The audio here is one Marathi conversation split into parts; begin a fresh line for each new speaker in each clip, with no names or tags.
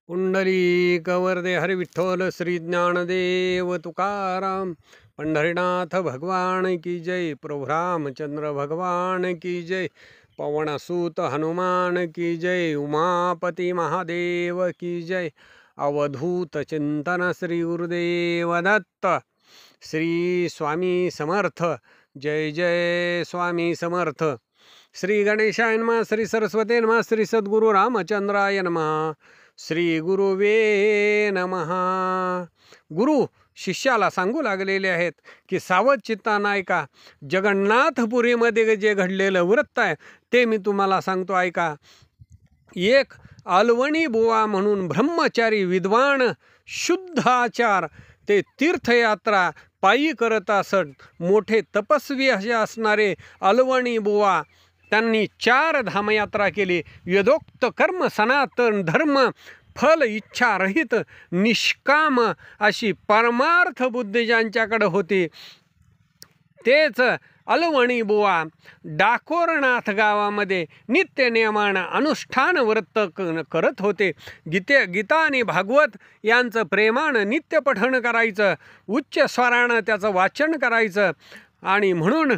पुंडलिक वरदे हरि विठ्ठल श्री ज्ञानदेव तुकाराम। पंढरीनाथ भगवान की जय। प्रभु रामचंद्र भगवान की जय। पवनसूत हनुमान की जय। उमापति महादेव की जय। अवधूत चिंतन श्री गुरुदेव दत्त। श्री स्वामी समर्थ। जय जय स्वामी समर्थ। श्री गणेशाय नमः। श्री सरस्वती नमः। श्री सद्गुरु रामचंद्राय नमः। श्री गुरुवे नमः। गुरु शिष्याला सांगू लागलेले आहेत की सावध चित्तानं ऐका, जगन्नाथपुरीमध्ये जे घडलेलं वृत्त आहे ते मी तुम्हाला सांगतो, ऐका. एक अलवणी बुवा म्हणून ब्रह्मचारी विद्वान शुद्ध आचार ते तीर्थयात्रा पायी करत असत. मोठे तपस्वी असे असणारे अलवणी बुवा त्यांनी 4 धामयात्रा केली. वेदोक्त कर्म, सनातन धर्म, फल इच्छा रहित निष्काम अशी परमार्थ बुद्धी ज्यांच्याकडे होती तेच अलवणी बुवा डाकोरनाथ गावामध्ये नित्य नियमानं अनुष्ठान व्रत करत होते. गीता आणि भागवत यांचं प्रेमानं नित्य पठण करायचं, उच्च स्वरानं त्याचं वाचन करायचं. आणि म्हणून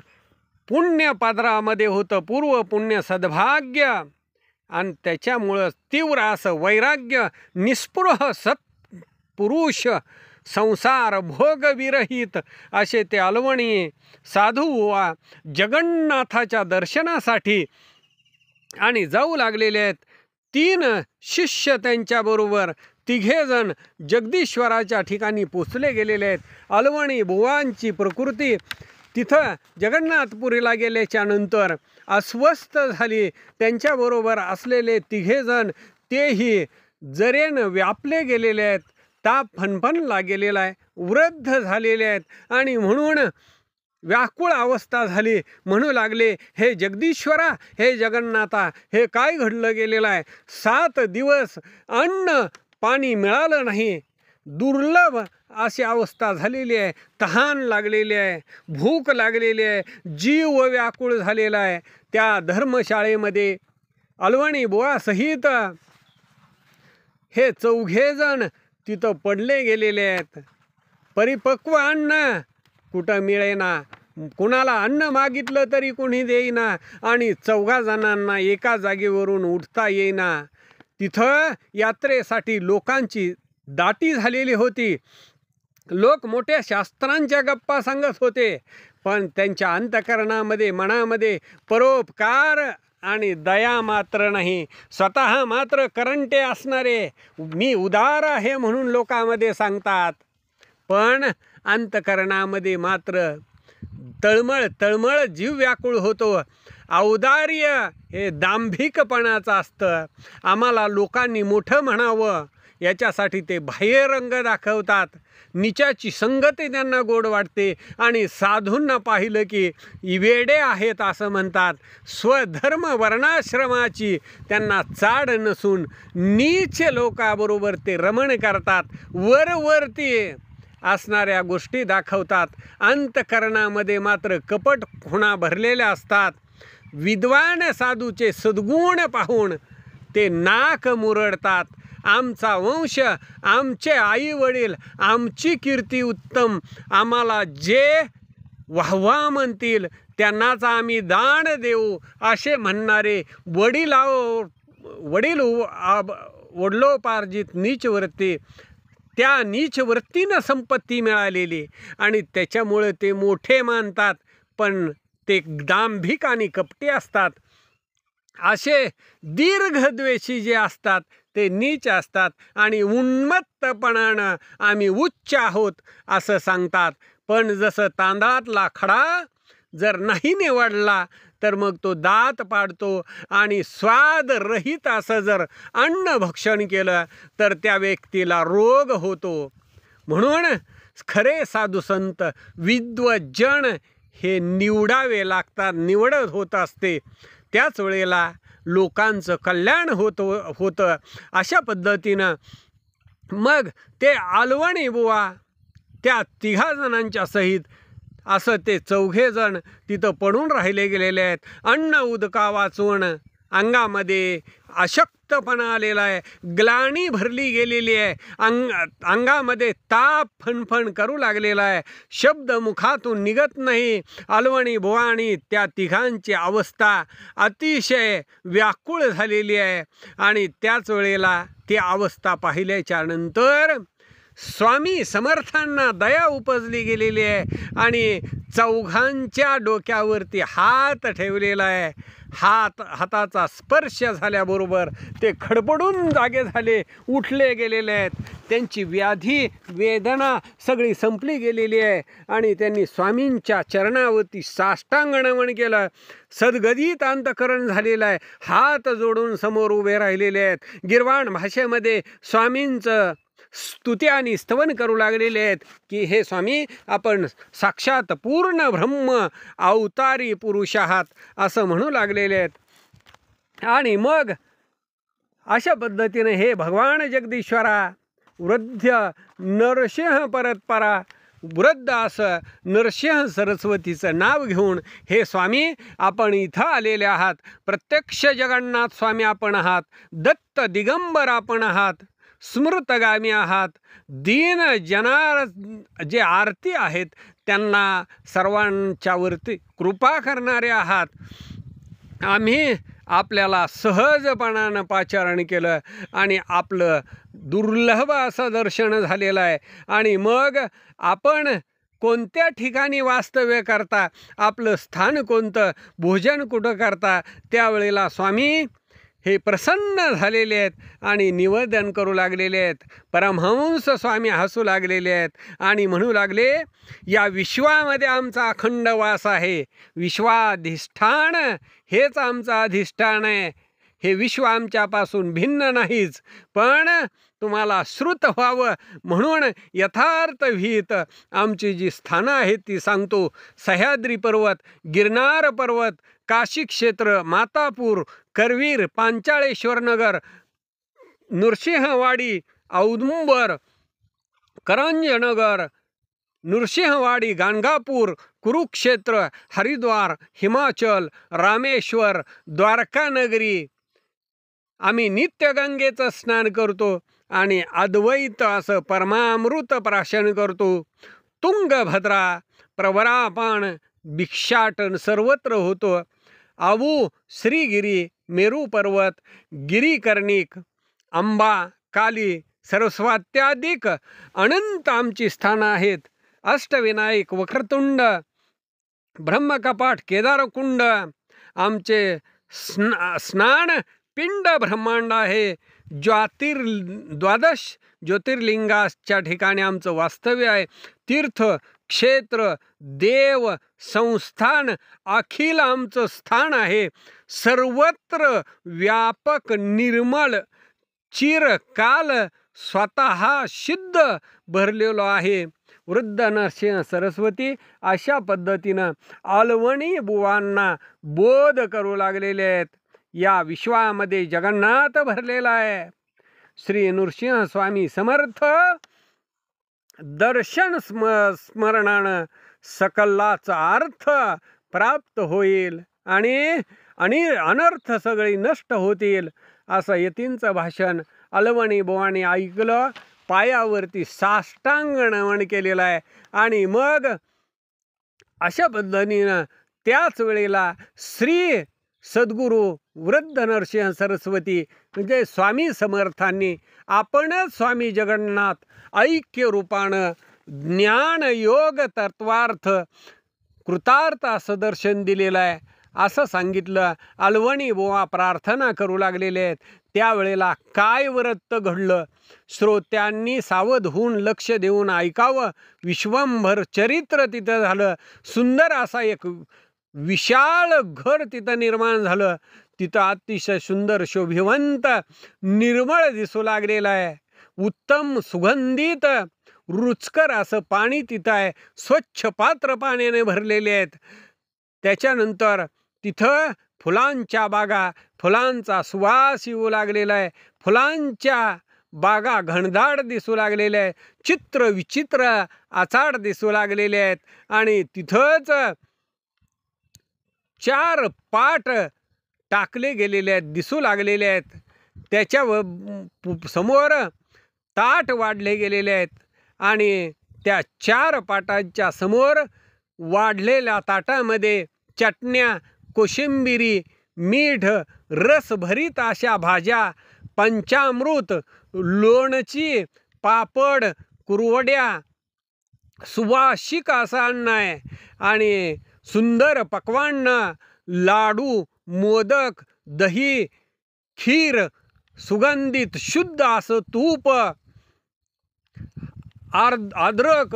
पुण्य पादरामध्ये होतं पूर्व पुण्य सद्भाग्य. आणि त्याच्यामुळं तीव्र असं वैराग्य, निस्पृह सत्पुरुष, संसार भोगविरहित असे ते अलवणी साधू वा जगन्नाथाच्या दर्शनासाठी आणि जाऊ लागलेले आहेत. 3 शिष्य त्यांच्याबरोबर 3 जण जगदीश्वराच्या ठिकाणी पोचले गेलेले आहेत. अलवणी बुवांची प्रकृती तिथं जगन्नाथपुरीला गेल्याच्या नंतर अस्वस्थ झाली. त्यांच्याबरोबर असलेले 3 जण तेही जरेनं व्यापले गेलेले आहेत. ताप फणफणला गेलेला आहे, वृद्ध झालेले आहेत आणि म्हणून व्याकुळ अवस्था झाली. म्हणू लागले, हे जगदीश्वरा, हे जगन्नाथा, हे काय घडलं गेलेलं आहे. 7 दिवस अन्न पाणी मिळालं नाही. दुर्लभ अशी अवस्था झालेली आहे. तहान लागलेली आहे, भूक लागलेली आहे, जीव व्याकुळ झालेला आहे. त्या धर्मशाळेमध्ये अलवणी बुवा सहित हे 4 जण तिथं पडले गेलेले आहेत. परिपक्व अन्न कुठं मिळेना, कुणाला अन्न मागितलं तरी कुणी देईना आणि 4 जणांना एका जागेवरून उठता येईना. तिथं यात्रेसाठी लोकांची दाटी झालेली होती. लोक मोठ्या शास्त्रांच्या गप्पा सांगत होते, पण त्यांच्या अंतःकरणामध्ये मनामध्ये परोपकार आणि दया मात्र नाही. स्वतः मात्र करंटे असणारे मी उदार आहे म्हणून लोकांमध्ये सांगतात, पण अंतःकरणामध्ये मात्र तळमळ तळमळ जीव व्याकुळ होतो. औदार्य हे दांभिकपणाचं असतं. आम्हाला लोकांनी मोठं म्हणावं याच्यासाठी ते बाह्यरंग दाखवतात. निचाची संगती त्यांना गोड वाटते आणि साधूंना पाहिलं की वेडे आहेत असं म्हणतात. स्वधर्म वर्णाश्रमाची त्यांना चाड नसून नीच लोकाबरोबर ते रमण करतात. वरवरती असणाऱ्या गोष्टी दाखवतात. अंतःकरणामध्ये मात्र कपट खुणा भरलेल्या असतात. विद्वान साधूचे सद्गुण पाहून ते नाक मुरडतात. आमचा वंश, आमचे आई वडील, आमची कीर्ती उत्तम, आम्हाला जे वाहवा म्हणतील त्यांनाच आम्ही दान देऊ असे म्हणणारे वडिलोपार्जित नीचवृत्ती, त्या नीचवृत्तीनं संपत्ती मिळालेली आणि त्याच्यामुळे ते मोठे मानतात, पण ते दांभिक आणि कपटी असतात. असे दीर्घद्वेषी जे असतात ते नीच असतात आणि उन्मत्तपणानं आम्ही उच्च आहोत असं सांगतात. पण जसं तांदळातला खडा जर नाही निवडला तर मग तो दात पाडतो आणि स्वादरहित असं जर अन्न भक्षण केलं तर त्या व्यक्तीला रोग होतो. म्हणून खरे साधू संत विद्वज्जन हे निवडावे लागतात, निवडत होत असते. त्याच वेळेला लोकांचं कल्याण होतं. अशा पद्धतीनं मग ते अलवणी बुवा त्या 3 जणांच्या सहित असं ते 4 जण तिथं पडून राहिले गेलेले आहेत. अन्न उदका वाचून अंगामध्ये अशक्त अशक्तपणा आलेला आहे, ग्लानी भरली गेलेली आहे, अंगामध्ये ताप फणफण करू लागलेला आहे, शब्द मुखातून निघत नाही. अलवणी बुवाणी त्या तिघांची अवस्था अतिशय व्याकुळ झालेली आहे. आणि त्याच वेळेला ती अवस्था पाहिल्याच्या नंतर स्वामी समर्थांना दया उपजली गेलेली आहे आणि चौघांच्या डोक्यावरती हात ठेवलेला आहे. हाताचा स्पर्श झाल्याबरोबर ते खडबडून जागे झाले, उठले गेलेले आहेत. त्यांची व्याधी वेदना सगळी संपली गेलेली आहे आणि त्यांनी स्वामींच्या चरणावरती साष्टांग नमन केलं. सद्गदित अंतकरण झालेलं आहे, हात जोडून समोर उभे राहिलेले आहेत. गिरवाण भाषेमध्ये स्वामींचं स्तुती आणि स्तवन करू लागलेले आहेत की हे स्वामी, आपण साक्षात पूर्ण ब्रह्म अवतारी पुरुष आहात असं म्हणू लागलेले आहेत. आणि मग अशा पद्धतीने हे भगवान जगदीश्वरा वृद्ध नरसिंह परतपरा वृद्ध असं नरसिंह सरस्वतीचं नाव घेऊन हे स्वामी आपण इथं आलेले आहात. प्रत्यक्ष जगन्नाथ स्वामी आपण आहात, दत्त दिगंबर आपण आहात, स्मृतगामी आहात, दीन जनार जे आरती आहेत त्यांना सर्वांच्यावरती कृपा करणारे आहात. आम्ही आपल्याला सहजपणानं पाचारण केलं आणि आपलं दुर्लभ असं दर्शन झालेलं आहे. आणि मग आपण कोणत्या ठिकाणी वास्तव्य करता, आपलं स्थान कोणतं, भोजन कुठं करता, त्यावेळेला स्वामी हे प्रसन्न झालेले आहेत आणि निवेदन करू लागलेले आहेत. परमहंस स्वामी हसू लागलेले आहेत आणि म्हणू लागले, या विश्वामध्ये आमचा अखंड वास आहे, विश्वाधिष्ठान हेच आमचं अधिष्ठान आहे. हे विश्व आमच्यापासून भिन्न नाहीच, पण तुम्हाला श्रुत व्हावं म्हणून यथार्थ विहित आमची जी स्थानं आहेत ती सांगतो. सह्याद्री पर्वत, गिरनार पर्वत, काशी क्षेत्र, मातापूर, करवीर, पांचाळेश्वर नगर, नृसिंहवाडी, औदुंबर, करंजनगर, नृसिंहवाडी, गाणगापूर, कुरुक्षेत्र, हरिद्वार, हिमाचल, रामेश्वर, द्वारकानगरी. आम्ही नित्य गंगेचं स्नान करतो आणि अद्वैत असं परमामृत प्राशन करतो. तुंगभद्रा, प्रवरापान, भिक्षाटन सर्वत्र होतो. आबू, श्रीगिरी, मेरू पर्वत, गिरीकर्णिक, अंबा, काली, सरस्वत्यादिक अनंत आमची स्थानं आहेत. अष्टविनायक, वक्रतुंड, ब्रह्मकपाट, केदारकुंड आमचे स्नान पिंड ब्रह्मांड आहे. 12 ज्योतिर्लिंगाच्या ठिकाणी आमचं वास्तव्य आहे. तीर्थ क्षेत्र, देव, संस्थान अखिल आमचं स्थान आहे. सर्वत्र व्यापक, निर्मळ, चिरकाल स्वतः सिद्ध भरलेलो आहे. वृद्ध नरसिंह सरस्वती अशा पद्धतीनं अलवणी बुवांना बोध करू लागलेले आहेत. या विश्वामध्ये जगन्नाथ भरलेला आहे. श्री नृसिंह स्वामी समर्थ दर्शन स्मरणानं सकलाचा अर्थ प्राप्त होईल आणि अनर्थ सगळी नष्ट होतील असं यतींचं भाषण अलवणी बुवांनी ऐकलं. पायावरती साष्टांग नमन केलेलं आहे. आणि मग अशा पद्धतीनं त्याच वेळेला श्री सद्गुरू वृद्ध नरसिंह सरस्वती म्हणजे स्वामी समर्थांनी आपणच स्वामी जगन्नाथ ऐक्य रूपानं ज्ञान योग तत्वार्थ कृतार्थ असं दर्शन दिलेलं आहे असं सांगितलं. अलवणी बुवा प्रार्थना करू लागलेले आहेत. त्यावेळेला काय व्रत घडलं श्रोत्यांनी सावध होऊन लक्ष देऊन ऐकावं. विश्वंभर चरित्र तिथं झालं. सुंदर असा एक विशाल घर तिथं निर्माण झालं. तिथं अतिशय सुंदर शोभिवंत निर्मळ दिसू लागलेलं आहे. उत्तम सुगंधित रुचकर असं पाणी तिथं आहे. स्वच्छ पात्र पाण्याने भरलेले आहेत. त्याच्यानंतर तिथं फुलांच्या बागा, फुलांचा सुवास येऊ लागलेला आहे. फुलांच्या बागा घनदाट दिसू लागलेल्या आहेत. चित्र विचित्र आचाड दिसू लागलेले आहेत. आणि तिथंच 4 पाट टाकले गेलेले आहेत, दिसू लागलेले आहेत. त्याच्या समोर ताट वाढले गेलेले आहेत आणि त्या 4 पाटांच्या समोर वाढलेल्या ताटामध्ये चटण्या, कोशिंबिरी, मीठ, रसभरीत अशा भाज्या, पंचामृत, लोणची, पापड, कुरवड्या, सुवासिक असा अन्न आहे आणि सुंदर पक्वान्न, लाडू, मोदक, दही, खीर, सुगंधित शुद्ध असं तूप, अद्रक,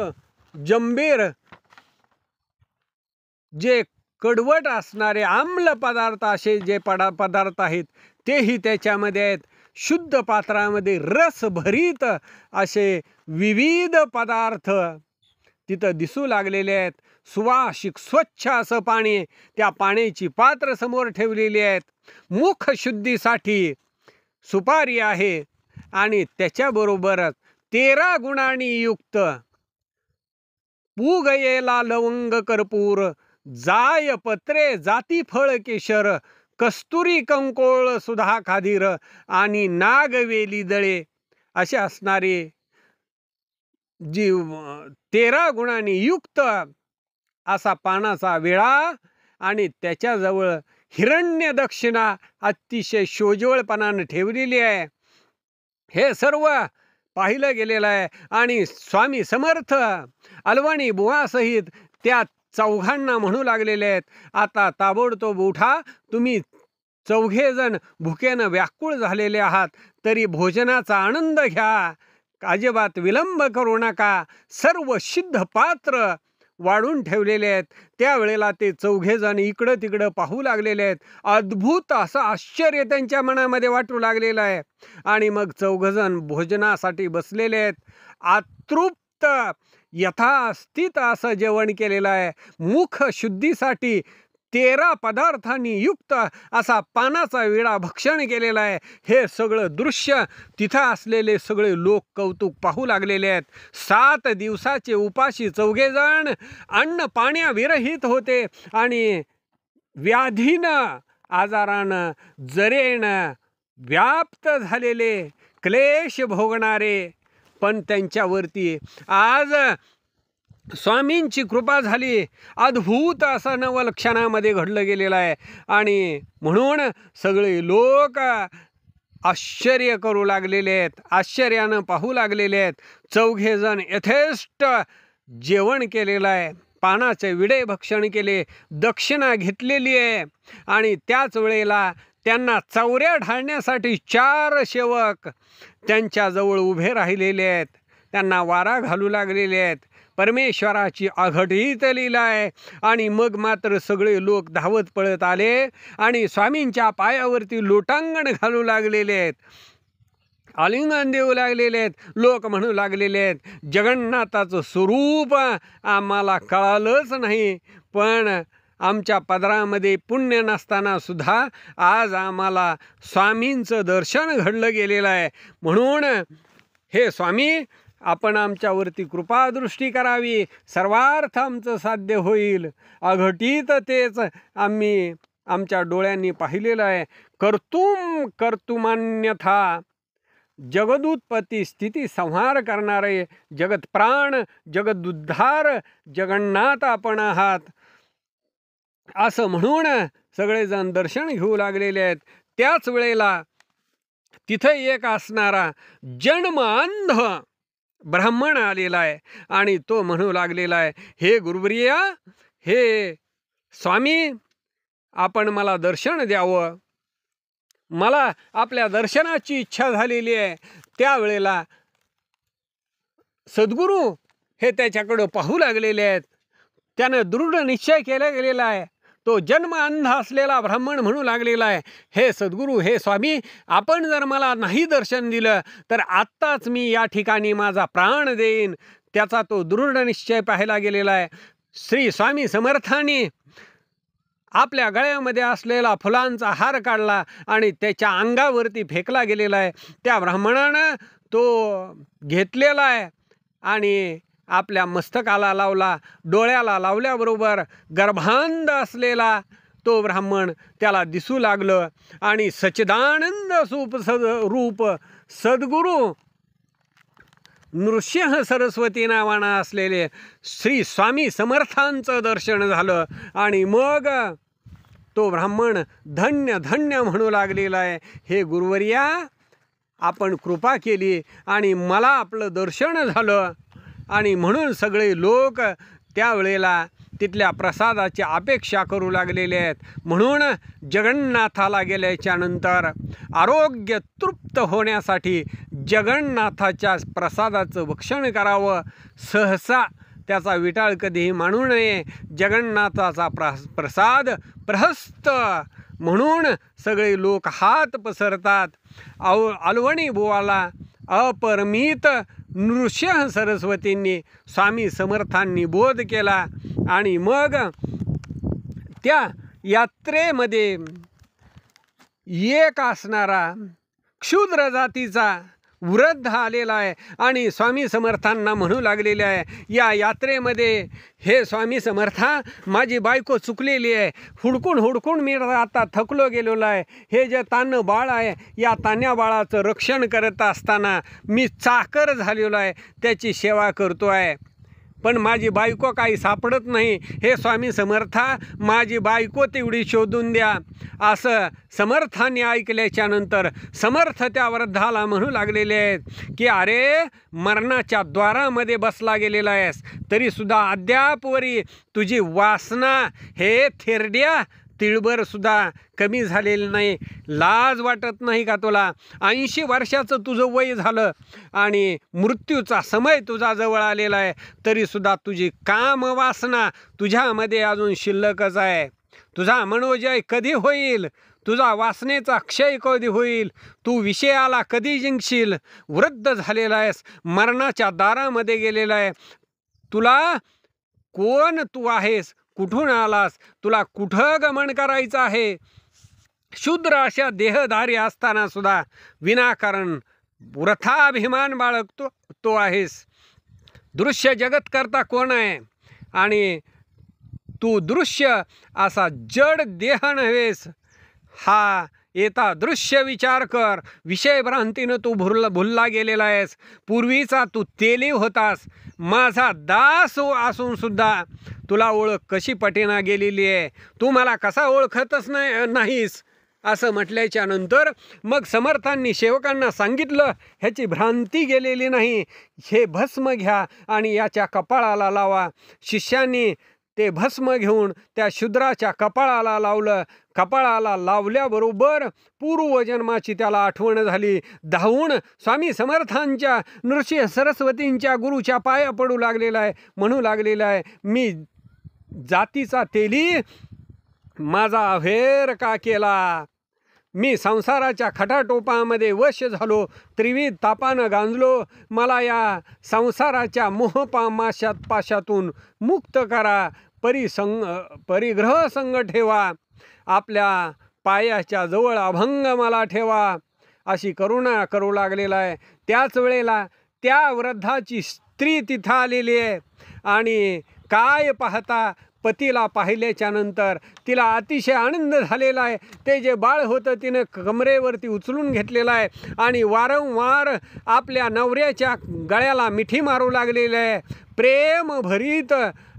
जंबीर, जे कडवट असणारे आम्ल पदार्थ असे जे पदार्थ आहेत तेही त्याच्यामध्ये आहेत. शुद्ध पात्रामध्ये रसभरीत असे विविध पदार्थ तिथं दिसू लागलेले आहेत. सुवासिक स्वच्छ असं पाणी, त्या पाण्याची पात्र समोर ठेवलेली आहेत. मुख शुद्धीसाठी सुपारी आहे आणि त्याच्याबरोबरच 13 गुणांनी युक्त पूग येला लवंग कर्पूर, जाय पत्रे जाती फळ केशर, कस्तुरी कंकोळ सुधा खादीर आणि नागवेली दळे असे असणारे जी 13 गुणांनी युक्त असा पानाचा विळा आणि त्याच्याजवळ हिरण्य दक्षिणा अतिशय सोज्वळपणाने ठेवलेली आहे. हे सर्व पाहिलं गेलेलं आहे आणि स्वामी समर्थ अलवाणी बुवासहित त्या चौघांना म्हणू लागलेले आहेत, आता ताबडतोब उठा, तुम्ही 4घे जण भुकेनं व्याकुळ झालेले आहात, तरी भोजनाचा आनंद घ्या, अजिबात विलंब करू नका. सर्व सिद्ध पात्र वाढून ठेवलेले आहेत. त्यावेळेला ते 4घे जण इकडं तिकडं पाहू लागलेले आहेत. अद्भुत असं आश्चर्य त्यांच्या मनामध्ये वाटू लागलेलं आहे आणि मग 4घ जण भोजनासाठी बसलेले आहेत. अतृप्त यथास्थित असं जेवण केलेलं आहे. मुख शुद्धीसाठी 13 पदार्थांनी युक्त असा पानाचा विडा भक्षण केलेला आहे. हे सगळं दृश्य तिथं असलेले सगळे लोक कौतुक पाहू लागलेले आहेत. 7 दिवसाचे उपाशी 4घे जण अन्न पाण्याविरहित होते आणि व्याधीनं, आजारानं, जरेनं व्याप्त झालेले, क्लेश भोगणारे, पण त्यांच्यावरती आज स्वामींची कृपा झाली. अद्भुत असं नवलक्षणामध्ये घडलं गेलेलं आहे आणि म्हणून सगळे लोक आश्चर्य करू लागलेले आहेत, आश्चर्यानं पाहू लागलेले आहेत. 4घे जण यथेष्ट जेवण केलेलं आहे, पानाचे विडे भक्षण केले, दक्षिणा घेतलेली आहे आणि त्याच वेळेला त्यांना चौऱ्या ढाळण्यासाठी 4 सेवक त्यांच्याजवळ उभे राहिलेले आहेत. त्यांना वारा घालू लागलेले आहेत. परमेश्वराची अघटित लीला आहे आणि मग मात्र सगळे लोक धावत पळत आले आणि स्वामींच्या पायावरती लोटांगण घालू लागलेले आहेत, आलिंगन देऊ लागलेले आहेत. लोक म्हणू लागलेले आहेत, जगन्नाथाचं स्वरूप आम्हाला कळालंच नाही, पण आमच्या पदरामध्ये पुण्य नसताना सुद्धा आज आम्हाला स्वामींचं दर्शन घडलं गेलेलं आहे. म्हणून हे स्वामी, आपण आमच्यावरती कृपादृष्टी करावी, सर्वार्थ आमचं साध्य होईल. अघटित तेच आम्ही आमच्या डोळ्यांनी पाहिलेलं आहे. कर्तुमान्यथा जगदुत्पत्ती स्थिती संहार करणारे जगत प्राण, जगदुद्धार जगन्नाथ आपण आहात असं म्हणून सगळेजण दर्शन घेऊ लागलेले आहेत. त्याच वेळेला तिथे एक असणारा जन्म अंध ब्राह्मण आलेला आहे आणि तो म्हणू लागलेला आहे, हे गुरुवर्या, हे स्वामी, आपण मला दर्शन द्यावं, मला आपल्या दर्शनाची इच्छा झालेली आहे. त्यावेळेला सद्गुरू हे त्याच्याकडं पाहू लागलेले आहेत. त्यानं दृढ निश्चय केला गेलेला आहे. तो जन्म अंध असलेला ब्राह्मण म्हणू लागलेला आहे, हे सद्गुरू, हे स्वामी, आपण जर मला नाही दर्शन दिलं तर आत्ताच मी या ठिकाणी माझा प्राण देईन. त्याचा तो दृढ निश्चय पाहायला गेलेला आहे. श्री स्वामी समर्थांनी आपल्या गळ्यामध्ये असलेला फुलांचा हार काढला आणि त्याच्या अंगावरती फेकला गेलेला आहे. त्या ब्राह्मणानं तो घेतलेला आहे आणि आपल्या मस्तकाला लावला. डोळ्याला लावल्याबरोबर गर्भांध असलेला तो ब्राह्मण त्याला दिसू लागलं आणि सच्चिदानंद रूप सद्गुरू नृसिंह सरस्वती नावानं असलेले श्री स्वामी समर्थांचं दर्शन झालं आणि मग तो ब्राह्मण धन्य धन्य म्हणू लागलेला आहे, हे गुरुवर्या आपण कृपा केली आणि मला आपलं दर्शन झालं. आणि म्हणून सगळे लोक त्यावेळेला तिथल्या प्रसादाची अपेक्षा करू लागलेले आहेत. म्हणून जगन्नाथाला गेल्याच्या नंतर आरोग्य तृप्त होण्यासाठी जगन्नाथाच्या प्रसादाचं भक्षण करावं. सहसा त्याचा विटाळ कधीही मानू नये. जगन्नाथाचा प्रसाद प्रहस्त म्हणून सगळे लोक हात पसरतात. अलवणी बुवाला अपरमित नृसिंह सरस्वतींनी स्वामी समर्थांनी बोध केला आणि मग त्या यात्रेमध्ये एक असणारा क्षुद्र जातीचा वृद्ध आलेला आहे आणि स्वामी समर्थांना म्हणू लागलेले आहे, या यात्रेमध्ये हे स्वामी समर्था माझी बायको चुकलेली आहे. हुडकून हुडकून मी आता थकलो गेलेलो आहे. हे जे तान्ह बाळ आहे, या तान्ह्या बाळाचं रक्षण करत असताना मी चाकर झालेलो आहे, त्याची सेवा करतो आहे. पण माझी बायको काही सापडत नाही. हे स्वामी समर्था माझी बायको तेवढी शोधून द्या. असं समर्थांनी ऐकल्याच्या नंतर समर्थ त्या वृद्धाला म्हणू लागलेले आहेत की अरे मरणाच्या द्वारामध्ये बसला गेलेला आहेस, तरीसुद्धा अद्यापवरी तुझी वासना हे थेरड्या तिळभरसुद्धा कमी झालेलं नाही. लाज वाटत नाही का तुला? 80 वर्षाचं तुझं वय झालं आणि मृत्यूचा समय तुझा जवळ आलेला आहे, तरीसुद्धा तुझी कामवासना तुझ्यामध्ये अजून शिल्लकच आहे. तुझा मनोजय कधी होईल? तुझा वासनेचा क्षय कधी होईल? तू विषयाला कधी जिंकशील? वृद्ध झालेला आहेस, मरणाच्या दारामध्ये गेलेला आहे. तुला कोण तू आहेस? कुठून आलास? तुला कुठं गमन करायचं आहे? शूद्र अशा देहधारी असताना सुद्धा विनाकारण वृथा अभिमान बाळगतो तो आहेस. दृश्य जगत करता कोण आहे? आणि तू दृश्य असा जड देह नव्हेस. हा येता दृश्य विचार कर. विषय भ्रांतीनं तू भुलला गेलेला आहेस. पूर्वीचा तू तेली होतास. माझा दास असून सुद्धा तुला ओळख कशी पटेना गेलेली आहे. तू मला कसा ओळखतच नाहीस असं म्हटल्याच्या नंतर मग समर्थांनी सेवकांना सांगितलं, ह्याची भ्रांती गेलेली नाही, हे भस्म घ्या आणि याच्या कपाळाला लावा. शिष्यांनी ते भस्म घेऊन त्या शूद्राच्या कपाळाला लावलं. कपाळाला लावल्याबरोबर पूर्वजन्माची त्याला आठवण झाली. धावून स्वामी समर्थांच्या नृसिंह सरस्वतींच्या गुरुच्या पाया पडू लागलेला आहे. म्हणू लागलेला आहे, मी जातीचा तेली माझा अभेर का केला? मी संसाराच्या खटाटोपामध्ये वश झालो, त्रिविध तापानं गांजलो. मला या संसाराच्या मोहपाशातून मुक्त करा. परिग्रह संग ठेवा. आपल्या पायाच्या जवळ अभंग मला ठेवा. अशी करुणा करू लागलेला आहे. त्याच वेळेला त्या वृद्धाची स्त्री तिथं आलेली आहे आणि काय पाहता पतीला पाहिल्याच्या नंतर तिला अतिशय आनंद झालेला आहे. ते जे बाळ होतं तिनं कमरेवरती उचलून घेतलेलं आहे आणि वारंवार आपल्या नवऱ्याच्या गळ्याला मिठी मारू लागलेली आहे. प्रेम भरीत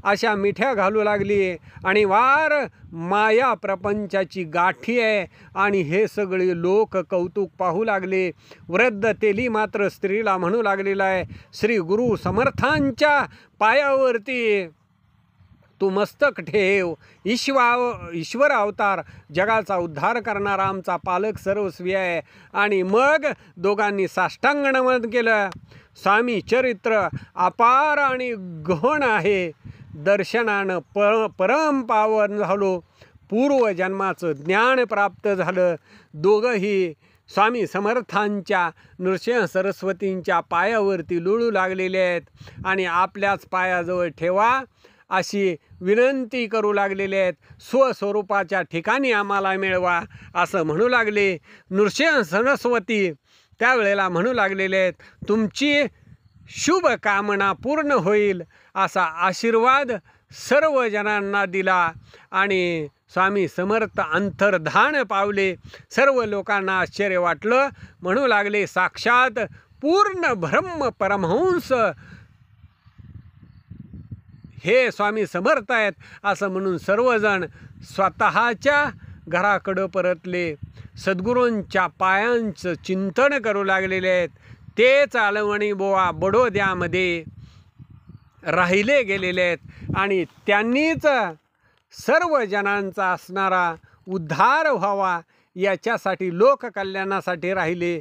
अशा मिठ्या घालू लागली आणि वार माया प्रपंचाची गाठी आहे. आणि हे सगळे लोक कौतुक पाहू लागले. वृद्ध तेली मात्र स्त्रीला म्हणू लागलेला आहे, श्री गुरु समर्थांच्या पायावरती तू मस्तक ठेव. ईश्वर अवतार जगाचा उद्धार करणारा आमचा पालक सर्वस्वी आहे. आणि मग दोघांनी साष्टांग नमन केलं. स्वामी चरित्र अपार आणि गहन आहे. दर्शनानं परम पावन झालो. पूर्वजन्माचं ज्ञान प्राप्त झालं. दोघंही स्वामी समर्थांच्या नृसिंह सरस्वतींच्या पायावरती लुळू लागलेले आहेत आणि आपल्याच पायाजवळ ठेवा अशी विनंती करू लागलेले आहेत. स्वस्वरूपाच्या ठिकाणी आम्हाला मिळवा असं म्हणू लागले. नृसिंह सरस्वती त्यावेळेला म्हणू लागलेले आहेत, तुमची शुभ कामना पूर्ण होईल असा आशीर्वाद सर्व जनांना दिला आणि स्वामी समर्थ अंतर्धान पावले. सर्व लोकांना आश्चर्य वाटलं. म्हणू लागले, साक्षात पूर्ण ब्रह्म परमहंस हे स्वामी समर्थ आहेत असं म्हणून सर्वजण स्वतःच्या घराकडं परतले. सद्गुरूंच्या पायांचं चिंतन करू लागलेले आहेत. तेच आलवणी बुवा बडोद्यामध्ये राहिले गेलेले आहेत आणि त्यांनीच सर्व जनांचा असणारा उद्धार व्हावा याच्यासाठी लोककल्याणासाठी राहिले.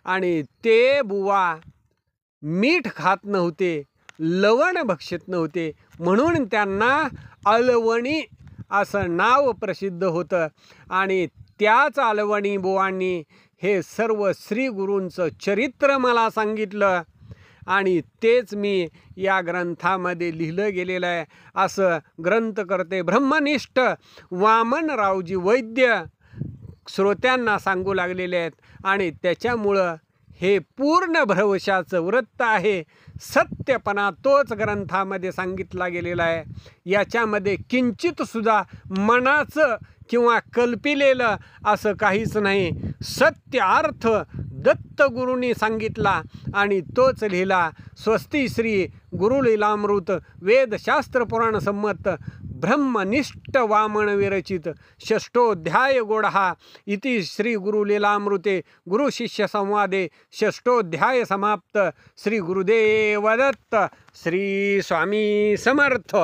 आणि ते बुवा मीठ खात नव्हते, लवण भक्षित नव्हते, म्हणून त्यांना अलवणी असं नाव प्रसिद्ध होतं. आणि त्याच अलवणी बुवांनी हे सर्व श्री गुरूंचं चरित्र मला सांगितलं आणि तेच मी या ग्रंथामध्ये लिहिलं गेलेलं आहे असं ग्रंथकर्ते ब्रह्मनिष्ठ वामनरावजी वैद्य श्रोत्यांना सांगू लागलेले आहेत. आणि त्याच्यामुळं हे पूर्ण भरवशाचं वृत्त आहे. सत्यपणा तोच ग्रंथामध्ये सांगितला गेलेला आहे. याच्यामध्ये किंचितसुद्धा मनाचं किंवा कल्पिलेलं असं काहीच नाही. सत्य अर्थ दत्तगुरूंनी सांगितला आणि तोच लिहिला. स्वस्ती श्री गुरुलीलामृत वेदशास्त्र पुराण संमत ब्रह्मनिष्ठ वामन विरचित षष्ठोध्याय गोडहा इति श्री गुरुलीलामृते गुरुशिष्य संवादे षष्ठोध्याय समाप्त. श्री गुरुदेव दत्त. श्री स्वामी समर्थ.